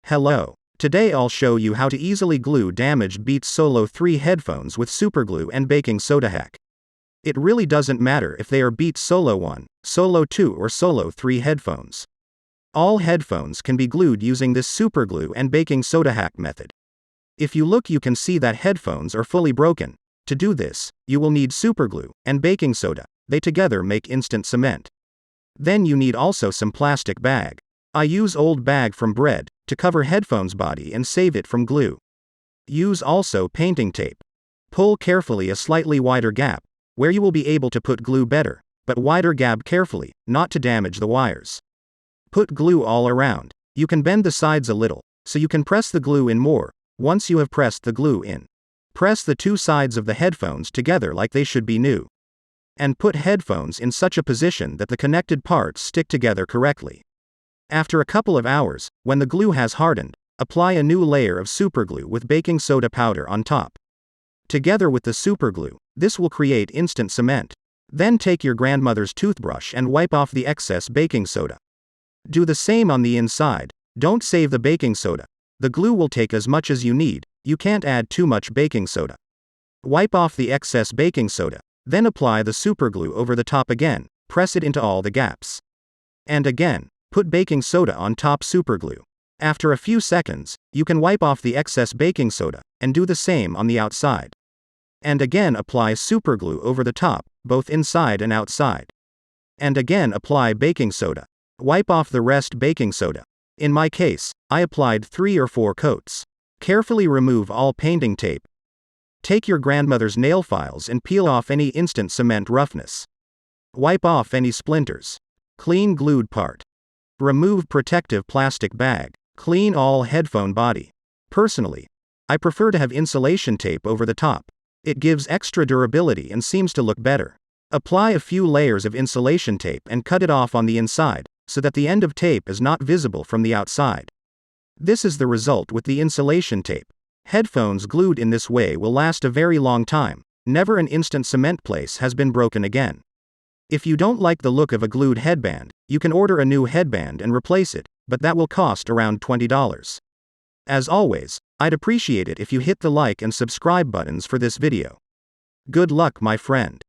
Hello. Today I'll show you how to easily glue damaged Beats Solo 3 headphones with Superglue and Baking Soda hack. It really doesn't matter if they are Beats Solo 1, Solo 2 or Solo 3 headphones. All headphones can be glued using this Superglue and Baking Soda hack method. If you look, you can see that headphones are fully broken. To do this, you will need Superglue and Baking Soda. They together make instant cement. Then you need also some plastic bag. I use old bag from bread to cover headphones body and save it from glue. Use also painting tape. Pull carefully a slightly wider gap, where you will be able to put glue better, but wider gap carefully, not to damage the wires. Put glue all around. You can bend the sides a little, so you can press the glue in more. Once you have pressed the glue in, press the two sides of the headphones together like they should be new. And put headphones in such a position that the connected parts stick together correctly. After a couple of hours, when the glue has hardened, apply a new layer of superglue with baking soda powder on top. Together with the superglue, this will create instant cement. Then take your grandmother's toothbrush and wipe off the excess baking soda. Do the same on the inside. Don't save the baking soda. The glue will take as much as you need. You can't add too much baking soda. Wipe off the excess baking soda. Then apply the superglue over the top again. Press it into all the gaps. And again, put baking soda on top superglue. After a few seconds, you can wipe off the excess baking soda, and do the same on the outside. And again apply superglue over the top, both inside and outside. And again apply baking soda. Wipe off the rest baking soda. In my case, I applied 3 or 4 coats. Carefully remove all painting tape. Take your grandmother's nail files and peel off any instant cement roughness. Wipe off any splinters. Clean glued part. Remove protective plastic bag. Clean all headphone body. Personally, I prefer to have insulation tape over the top. It gives extra durability and seems to look better. Apply a few layers of insulation tape and cut it off on the inside, so that the end of tape is not visible from the outside. This is the result with the insulation tape. Headphones glued in this way will last a very long time. Never an instant cement place has been broken again. If you don't like the look of a glued headband, you can order a new headband and replace it, but that will cost around $20. As always, I'd appreciate it if you hit the like and subscribe buttons for this video. Good luck, my friend.